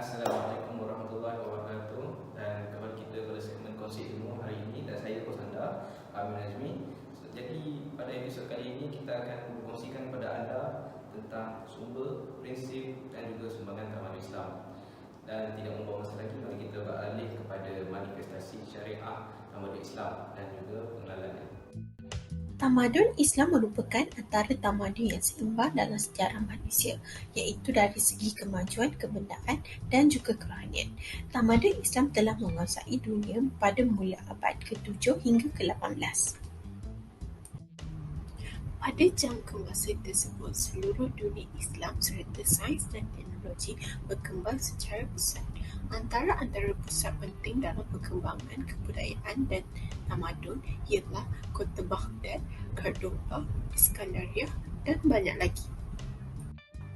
Assalamualaikum warahmatullahi wabarakatuh. Dan kembali kita pada segmen kongsi ilmu hari ini, dan saya Kosanda Amin Azmi. Jadi pada episod kali ini kita akan berkongsikan kepada anda tentang sumber, prinsip dan juga sumbangan tamadun Islam. Dan tidak membuang masa lagi, mari kita beralih kepada manifestasi syariah tamadun Islam dan juga pengenalannya. Tamadun Islam merupakan antara tamadun yang seimbang dalam sejarah manusia, iaitu dari segi kemajuan, kebendaan dan juga kerohanian. Tamadun Islam telah menguasai dunia pada mula abad ke-7 hingga ke-18. Pada jangka masa tersebut, seluruh dunia Islam serta sains dan teknologi berkembang secara pesat. Antara pusat penting dalam perkembangan kebudayaan dan tamadun ialah Kota Baghdad, Cordoba, Iskandaria dan banyak lagi.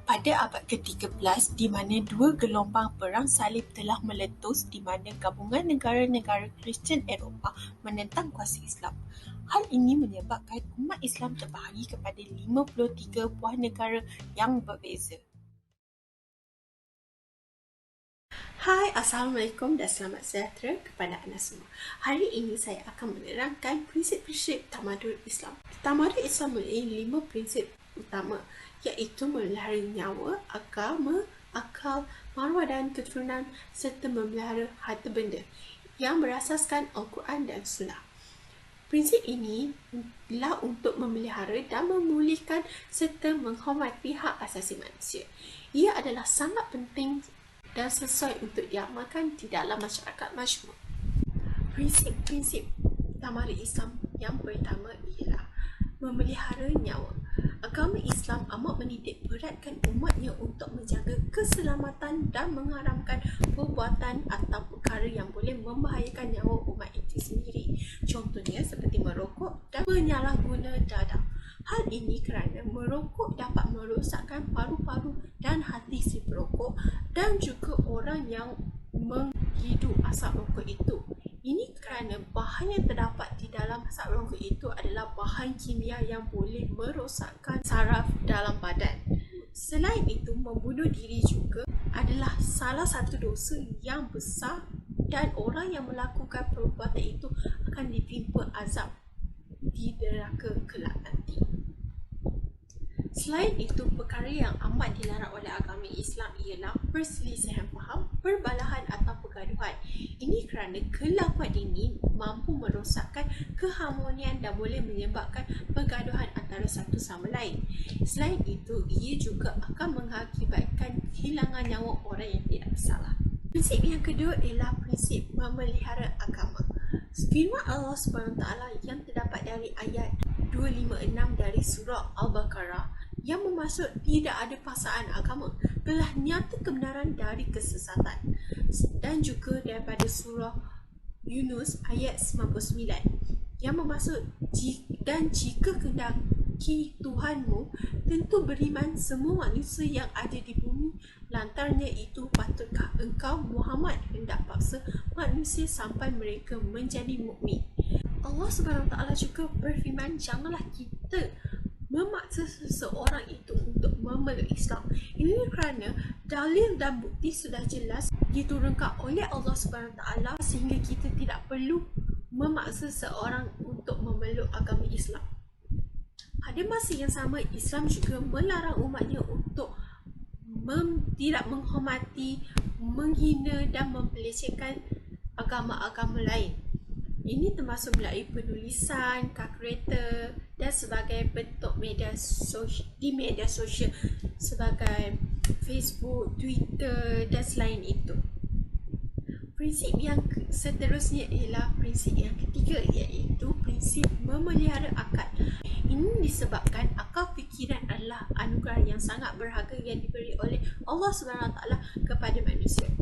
Pada abad ke-13, di mana dua gelombang perang salib telah meletus di mana gabungan negara-negara Kristian Eropah menentang kuasa Islam. Hal ini menyebabkan umat Islam terbahagi kepada 53 buah negara yang berbeza. Hai, Assalamualaikum dan selamat sejahtera kepada anda semua. Hari ini saya akan menerangkan prinsip-prinsip tamadun Islam. Tamadun Islam memiliki 5 prinsip utama, iaitu memelihara nyawa, agama, akal, maruah dan keturunan serta memelihara harta benda yang berasaskan Al-Quran dan Sunnah. Prinsip ini adalah untuk memelihara dan memulihkan serta menghormati hak asasi manusia. Ia adalah sangat penting dan sesuai untuk diamalkan di dalam masyarakat majmuk. Prinsip-prinsip tamadun Islam yang pertama ialah memelihara nyawa. Agama Islam amat menitik beratkan umatnya untuk menjaga keselamatan dan mengharamkan perbuatan atau perkara yang boleh membahayakan nyawa umat itu sendiri. Contohnya seperti merokok dan menyalahguna dadah. Hal ini kerana merokok dapat merosakkan paru-paru dan hati si perokok dan juga orang yang menghidu asap rokok itu. Ini kerana bahan yang terdapat di dalam asap rokok itu adalah bahan kimia yang boleh merosakkan saraf dalam badan. Selain itu, membunuh diri juga adalah salah satu dosa yang besar dan orang yang melakukan perbuatan itu akan ditimpa azab di neraka kelak nanti. Selain itu, perkara yang amat dilarang oleh agama Islam ialah perselisihan faham, perbalahan atau pergaduhan. Ini kerana kelakuan ini mampu merosakkan keharmonian dan boleh menyebabkan pergaduhan antara satu sama lain. Selain itu, ia juga akan mengakibatkan kehilangan nyawa orang yang tidak bersalah. Prinsip yang kedua ialah prinsip memelihara agama. Firman Allah SWT yang terdapat dari ayat 256 dari surah Al-Baqarah yang bermaksud tidak ada paksaan agama telah nyata kebenaran dari kesesatan, dan juga daripada surah Yunus ayat 99 yang bermaksud dan jika kehendaki Tuhanmu tentu beriman semua manusia yang ada di bumi, lantarannya itu patutkah engkau Muhammad hendak paksa manusia sampai mereka menjadi mukmin. Allah SWT juga berfirman, janganlah kita memaksa seseorang itu untuk memeluk Islam. Ini kerana dalil dan bukti sudah jelas diturunkan oleh Allah SWT sehingga kita tidak perlu memaksa seseorang untuk memeluk agama Islam. Pada masa yang sama, Islam juga melarang umatnya untuk tidak menghormati, menghina dan mempelecehkan agama-agama lain. Ini termasuk melalui penulisan, kalkulator dan sebagai bentuk media sosial sebagai Facebook, Twitter dan selain itu. Prinsip yang seterusnya ialah prinsip yang ketiga, iaitu prinsip memelihara akal. Ini disebabkan akal fikiran adalah anugerah yang sangat berharga yang diberi oleh Allah SWT kepada manusia.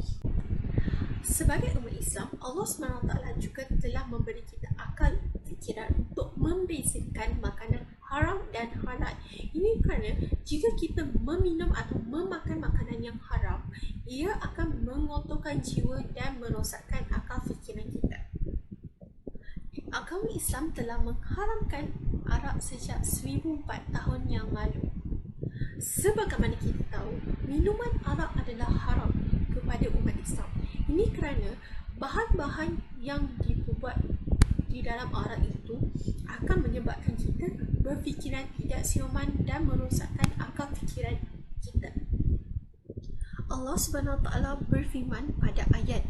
Sebagai umat Islam, Allah SWT juga telah memberi kita akal fikiran untuk membezakan makanan haram dan halal. Ini kerana jika kita meminum atau memakan makanan yang haram, ia akan mengotorkan jiwa dan merosakkan akal fikiran kita. Agama Islam telah mengharamkan arak sejak 1004 tahun yang lalu. Sebagaimana kita tahu, minuman arak adalah haram kepada umat Islam. Ini kerana bahan-bahan yang dibuat di dalam arak itu akan menyebabkan kita berfikiran tidak siuman dan merosakkan akal fikiran kita. Allah Subhanahu Wa Taala berfirman pada ayat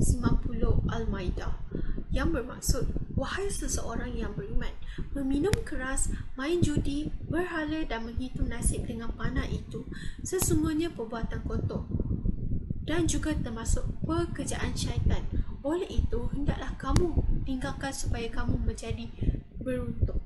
90 Al-Maidah yang bermaksud, wahai seseorang yang beriman, meminum keras, main judi, berhala dan menghitung nasib dengan panah itu sesungguhnya perbuatan kotor dan juga termasuk pekerjaan syaitan. Oleh itu, hendaklah kamu tinggalkan supaya kamu menjadi beruntung.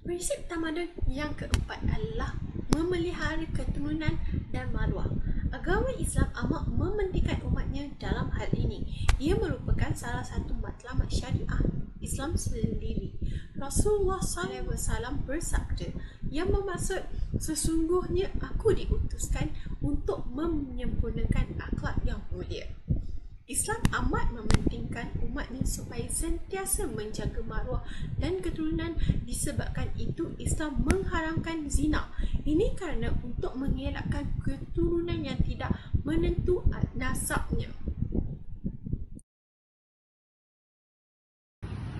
Prinsip tamadun yang keempat adalah memelihara keturunan dan maruah. Agama Islam amat mementingkan umatnya dalam hal ini. Ia merupakan salah satu matlamat syariah Islam sendiri. Rasulullah SAW bersabda, yang bermaksud, sesungguhnya aku diutuskan untuk menyempurnakan akhlak yang mulia. Islam amat mementingkan umatnya supaya sentiasa menjaga maruah dan keturunan. Disebabkan itu Islam mengharamkan zina. Ini kerana untuk mengelakkan keturunan yang tidak menentu nasabnya.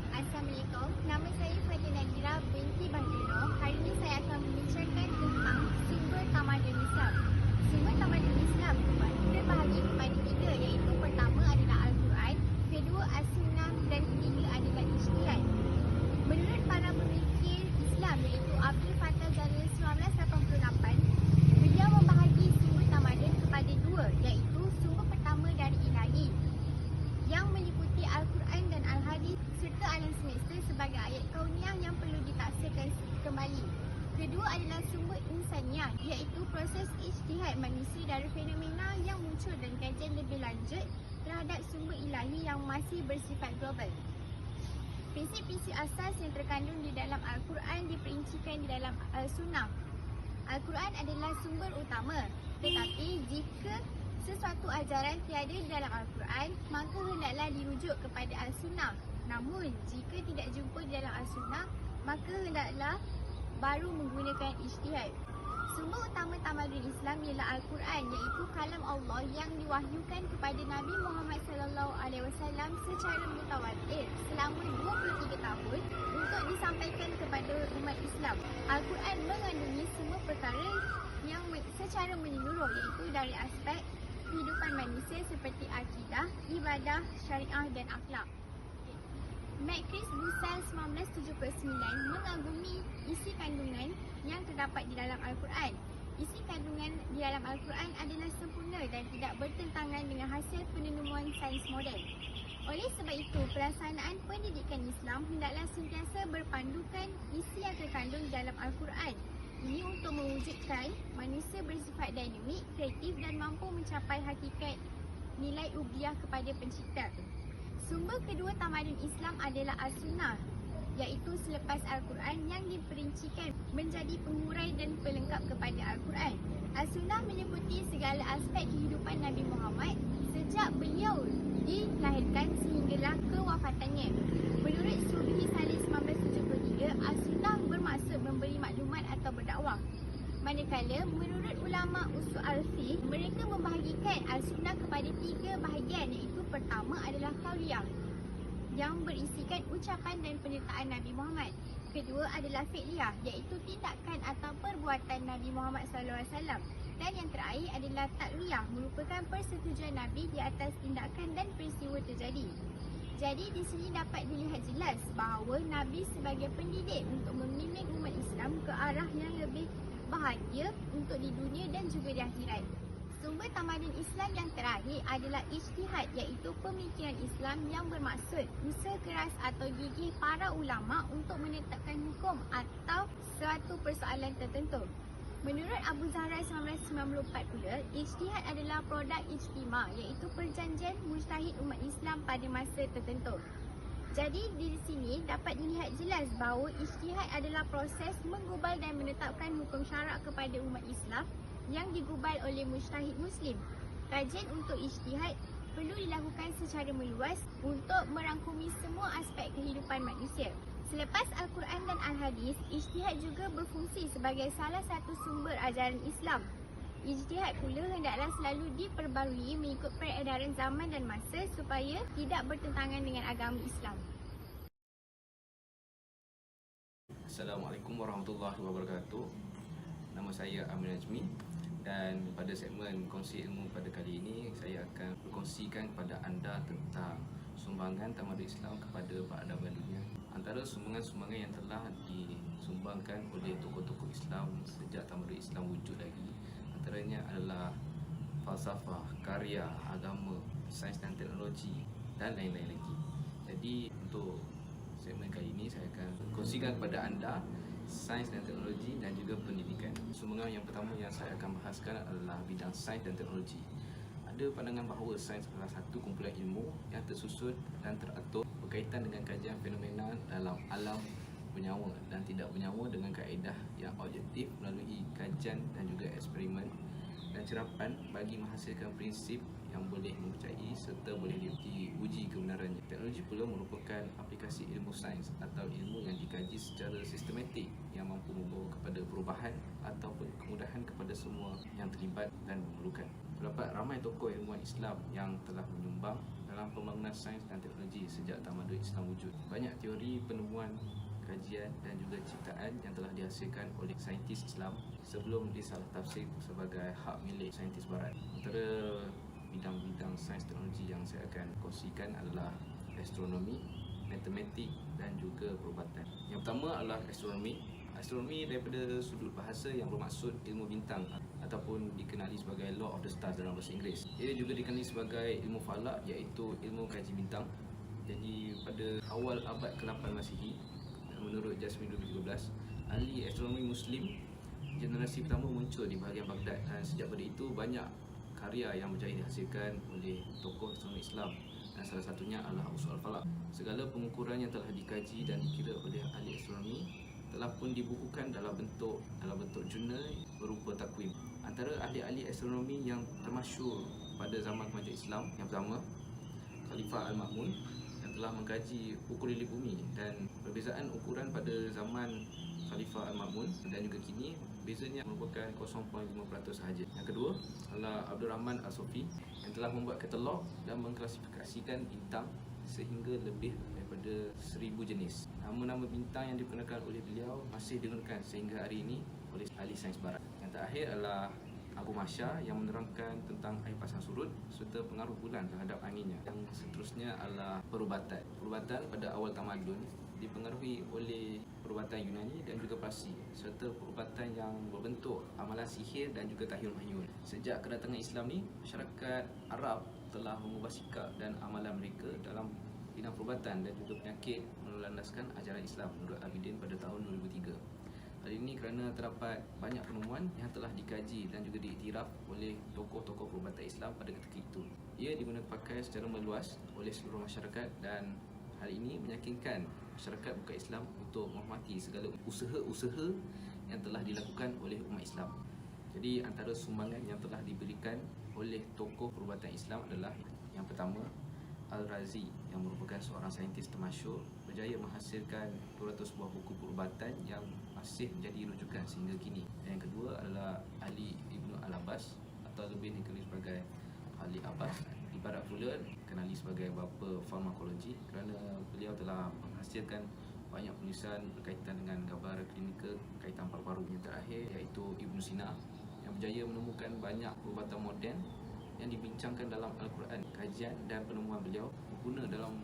Assalamualaikum, nama saya Fatin Nadira binti Bahjono. Hari ini saya akan membincangkan tentang sumber tamadun Islam. Sumber tamadun Islam terbahagi kepada tiga, iaitu pertama adalah Al-Quran, kedua As-Sunnah dan ketiga adalah Ijtihad. Menurut para pemikir Islam iaitu Abdul Fattah Jalil 1988, beliau membahagi sumber tamadun kepada dua, iaitu sumber pertama dari ilahi yang meliputi Al-Quran dan Al-Hadis serta alam semesta sebagai ayat kauniyah yang perlu ditaksirkan kembali. Kedua adalah sumber insaniah, iaitu proses ijtihad manusia dari fenomena yang muncul dan kajian lebih lanjut terhadap sumber ilahi yang masih bersifat global. Prinsip-prinsip asas yang terkandung di dalam Al-Quran diperincikan di dalam Al-Sunnah. Al-Quran adalah sumber utama, tetapi jika sesuatu ajaran tiada di dalam Al-Quran, maka hendaklah dirujuk kepada Al-Sunnah. Namun, jika tidak jumpa di dalam Al-Sunnah, maka hendaklah baru menggunakan ijtihad. Sumber utama tamadun Islam ialah Al-Quran, iaitu kalam Allah yang diwahyukan kepada Nabi Muhammad SAW secara mutawatir selama 23 tahun untuk disampaikan kepada umat Islam. Al-Quran mengandungi semua perkara yang secara menyeluruh, iaitu dari aspek kehidupan manusia seperti akidah, ibadah, syariah dan akhlak. Max Busell 1979 mengagumi isi kandungan yang terdapat di dalam Al-Quran. Isi kandungan di dalam Al-Quran adalah sempurna dan tidak bertentangan dengan hasil penemuan sains moden. Oleh sebab itu, pelaksanaan pendidikan Islam hendaklah sentiasa berpandukan isi yang terkandung di dalam Al-Quran. Ini untuk mewujudkan manusia bersifat dinamik, kreatif dan mampu mencapai hakikat nilai ubiah kepada pencipta. Sumber kedua tamadun Islam adalah As-Sunnah, iaitu selepas Al-Quran yang diperincikan menjadi penghurai dan pelengkap kepada Al-Quran. As-Sunnah meliputi segala aspek kehidupan Nabi Muhammad sejak beliau dilahirkan sehinggalah kewafatannya. Menurut Sufi Salih 1973, As-Sunnah bermaksud memberi maklumat atau berdakwah. Manakala menurut ulama usul al-fiqh, mereka membahagikan Al-Sunnah kepada tiga bahagian, iaitu pertama adalah qauliyah yang berisikan ucapan dan pernyataan Nabi Muhammad. Kedua adalah fi'liyah, iaitu tindakan atau perbuatan Nabi Muhammad SAW. Dan yang terakhir adalah takwiyah, merupakan persetujuan Nabi di atas tindakan dan peristiwa terjadi. Jadi di sini dapat dilihat jelas bahawa Nabi sebagai pendidik untuk membimbing umat Islam ke arah yang lebih bahagia untuk di dunia dan juga di akhirat. Sumber tamadun Islam yang terakhir adalah ijtihad, iaitu pemikiran Islam yang bermaksud usaha keras atau gigih para ulama untuk menetapkan hukum atau suatu persoalan tertentu. Menurut Abu Zahra 1994 pula, ijtihad adalah produk ijtima, iaitu perjanjian mujtahid umat Islam pada masa tertentu. Jadi di sini dapat dilihat jelas bahawa ijtihad adalah proses menggubal dan menetapkan hukum syarak kepada umat Islam yang digubal oleh mujtahid Muslim. Kajian untuk ijtihad perlu dilakukan secara meluas untuk merangkumi semua aspek kehidupan manusia. Selepas Al-Quran dan Al-Hadis, ijtihad juga berfungsi sebagai salah satu sumber ajaran Islam. Ijtihad pula hendaklah selalu diperbarui mengikut peredaran zaman dan masa supaya tidak bertentangan dengan agama Islam. Assalamualaikum warahmatullahi wabarakatuh. Nama saya Amir Najmi dan pada segmen kongsi ilmu pada kali ini saya akan berkongsikan kepada anda tentang sumbangan Tamadun Islam kepada peradaban dunia. Antara sumbangan-sumbangan yang telah disumbangkan oleh tokoh-tokoh Islam sejak Tamadun Islam wujud lagi, antaranya adalah falsafah, karya, agama, sains dan teknologi dan lain-lain lagi. Jadi untuk segmen kali ini saya akan kongsikan kepada anda sains dan teknologi dan juga pendidikan. Sumbangan yang pertama yang saya akan bahaskan adalah bidang sains dan teknologi. Ada pandangan bahawa sains adalah satu kumpulan ilmu yang tersusun dan teratur berkaitan dengan kajian fenomena dalam alam bernyawa dan tidak bernyawa dengan kaedah yang objektif melalui kajian dan juga eksperimen dan cerapan bagi menghasilkan prinsip yang boleh mempercayai serta boleh diuji kebenarannya. Teknologi pula merupakan aplikasi ilmu sains atau ilmu yang dikaji secara sistematik yang mampu membawa kepada perubahan ataupun kemudahan kepada semua yang terlibat dan memerlukan. Terdapat ramai tokoh ilmuwan Islam yang telah menyumbang dalam pembangunan sains dan teknologi sejak Tamadun Islam wujud. Banyak teori, penemuan, kajian dan juga ciptaan yang telah dihasilkan oleh saintis Islam sebelum disalah tafsir sebagai hak milik saintis barat. Antara bidang-bidang sains teknologi yang saya akan kongsikan adalah astronomi, matematik dan juga perubatan. Yang pertama adalah astronomi. Astronomi daripada sudut bahasa yang bermaksud ilmu bintang ataupun dikenali sebagai law of the stars dalam bahasa Inggeris. Ia juga dikenali sebagai ilmu falak iaitu ilmu kaji bintang. Jadi pada awal abad ke-8 Masihi, menurut Jasmin 2013, ahli astronomi Muslim generasi pertama muncul di bahagian Baghdad dan sejak pada itu banyak karya yang berjaya dihasilkan oleh tokoh astronomi Islam dan salah satunya adalah Usul Al-Falak. Segala pengukuran yang telah dikaji dan dikira oleh ahli astronomi telah pun dibukukan dalam bentuk jurnal berupa takwim. Antara ahli-ahli astronomi yang termasyhur pada zaman kemajuan Islam, yang pertama Khalifah Al-Ma'mun yang telah mengkaji ukur lilin bumi, dan perbezaan ukuran pada zaman Khalifah Al-Ma'mun dan juga kini bezanya merupakan 0.5% sahaja. Yang kedua adalah Abdul Rahman Al-Sofi yang telah membuat katalog dan mengklasifikasikan bintang sehingga lebih daripada 1000 jenis. Nama-nama bintang yang digunakan oleh beliau masih digunakan sehingga hari ini oleh ahli sains barat. Yang terakhir adalah Abu Masya yang menerangkan tentang air pasang surut serta pengaruh bulan terhadap anginnya. Yang seterusnya adalah perubatan. Perubatan pada awal tamadun dipengaruhi oleh perubatan Yunani dan juga Parsi serta perubatan yang berbentuk amalan sihir dan juga tahyul-mahyul. Sejak kedatangan Islam ni, masyarakat Arab telah mengubah sikap dan amalan mereka dalam bidang perubatan dan juga penyakit melandaskan ajaran Islam menurut Abidin pada tahun 2003. Hal ini kerana terdapat banyak penemuan yang telah dikaji dan juga diiktiraf oleh tokoh-tokoh perubatan Islam pada ketika itu. Ia diguna pakai secara meluas oleh seluruh masyarakat dan hal ini meyakinkan masyarakat bukan Islam untuk menghormati segala usaha-usaha yang telah dilakukan oleh umat Islam. Jadi antara sumbangan yang telah diberikan oleh tokoh perubatan Islam adalah yang pertama Al-Razi yang merupakan seorang saintis termasyhur berjaya menghasilkan 200 buah buku perubatan yang masih menjadi rujukan sehingga kini. Yang kedua adalah Ali Ibn Al-Abbas atau lebih dikenali sebagai Ali Abbas, ibarat pula dikenali sebagai bapa farmakologi kerana beliau telah menghasilkan banyak penulisan berkaitan dengan gambar klinikal kaitan paru-paru. Yang terakhir iaitu Ibn Sina yang berjaya menemukan banyak perubatan moden yang dibincangkan dalam Al-Quran. Kajian dan penemuan beliau berguna dalam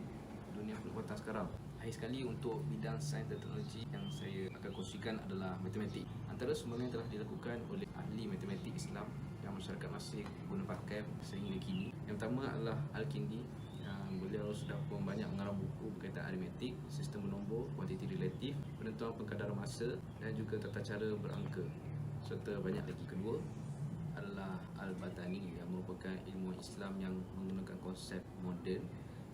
dunia perubatan sekarang. Akhir sekali untuk bidang sains dan teknologi yang saya akan kongsikan adalah matematik. Antara sumbangan yang telah dilakukan oleh ahli matematik Islam yang masyarakat masih guna pakai sehingga kini. Yang pertama adalah Al-Kindi yang beliau sudah pun banyak mengarang buku berkaitan aritmetik, sistem bernombor, kuantiti relatif, penentuan pengkadaran masa dan juga tata cara berangka. Serta banyak lagi. Kedua adalah Al-Batani yang merupakan ilmu Islam yang menggunakan konsep moden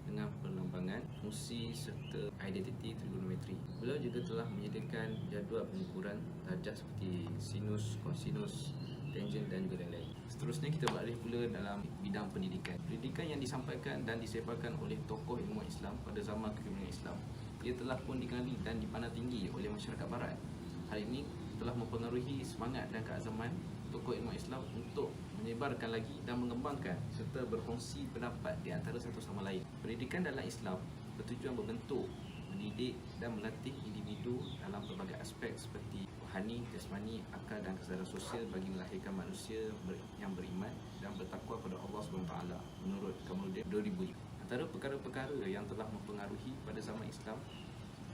dengan perlembangan, fungsi serta identiti trigonometri. Beliau juga telah menyediakan jadual pengukuran darjah seperti sinus, kosinus, tangen dan juga lain-lain. Seterusnya kita beralih pula dalam bidang pendidikan. Pendidikan yang disampaikan dan disebarkan oleh tokoh ilmu Islam pada zaman kegemilangan Islam, ia telah pun dikenali dan dipandang tinggi oleh masyarakat barat. Hal ini telah mempengaruhi semangat dan keazaman tokoh ilmu Islam untuk menyebarkan lagi dan mengembangkan serta berkongsi pendapat di antara satu sama lain. Pendidikan dalam Islam bertujuan membentuk, mendidik dan melatih individu dalam pelbagai aspek seperti rohani, jasmani, akal dan kesedaran sosial bagi melahirkan manusia yang beriman dan bertakwa pada Allah SWT menurut Kamuluddin 2000. Antara perkara-perkara yang telah mempengaruhi pada zaman Islam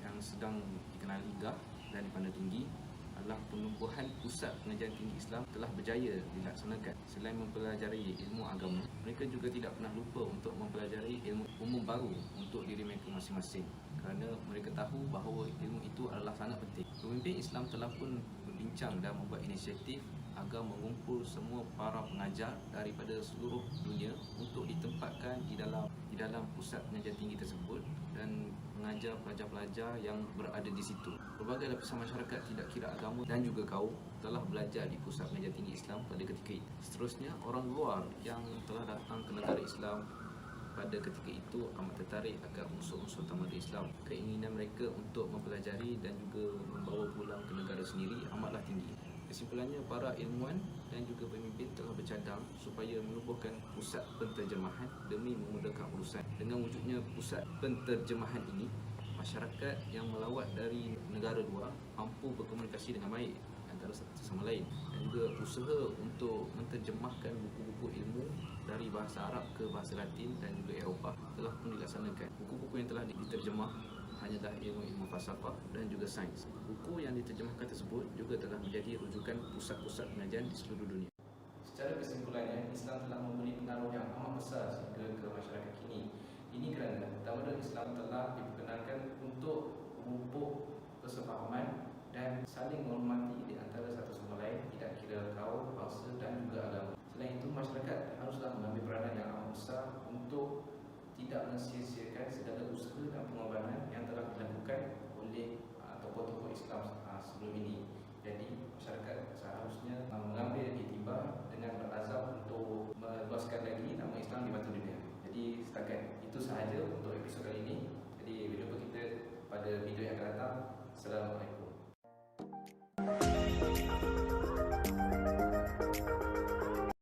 yang sedang dikenali gegap dan dipandang tinggi adalah penumbuhan pusat pengajian tinggi Islam telah berjaya dilaksanakan. Selain mempelajari ilmu agama, mereka juga tidak pernah lupa untuk mempelajari ilmu umum baru untuk diri mereka masing-masing, kerana mereka tahu bahawa ilmu itu adalah sangat penting. Pemimpin Islam telah pun berbincang dan membuat inisiatif agar mengumpul semua para pengajar daripada seluruh dunia untuk ditempatkan di dalam pusat pengajian tinggi tersebut dan mengajar pelajar-pelajar yang berada di situ. Pelbagai lapisan masyarakat tidak kira agama dan juga kaum telah belajar di pusat pengajian tinggi Islam pada ketika itu. Seterusnya, orang luar yang telah datang ke negara Islam pada ketika itu amat tertarik akan unsur-unsur tamadun Islam. Keinginan mereka untuk mempelajari dan juga membawa pulang ke negara sendiri amatlah tinggi. Kesimpulannya, para ilmuwan dan juga pemimpin telah bercadang supaya menubuhkan pusat penterjemahan demi memudahkan urusan. Dengan wujudnya pusat penterjemahan ini, masyarakat yang melawat dari negara luar mampu berkomunikasi dengan baik antara satu sama lain, dan juga usaha untuk menterjemahkan buku-buku ilmu dari bahasa Arab ke bahasa Latin dan juga Eropah telah pun dilaksanakan. Buku-buku yang telah diterjemah hanyalah ilmu-ilmu falsafah dan juga sains. Buku yang diterjemahkan tersebut juga telah menjadi rujukan pusat-pusat pengajian di seluruh dunia. Secara kesimpulannya, Islam telah memberi pengaruh yang amat besar sehingga ke masyarakat kini. Ini kerana tamadun Islam telah diperkenalkan untuk memupuk kesepahaman dan saling menghormati di antara satu sama lain, tidak kira kaum, bangsa dan juga agama. Selain itu, masyarakat haruslah mengambil peranan yang amat besar untuk tidak mensia-siakan segala usaha dan pengorbanan yang telah dilakukan oleh tokoh-tokoh Islam sebelum ini. Jadi masyarakat seharusnya mengambil iktibar dengan berazam untuk meluaskan lagi nama Islam di mata dunia. Jadi setakat itu sahaja untuk episod kali ini. Jadi berjumpa kita pada video yang akan datang. Assalamualaikum.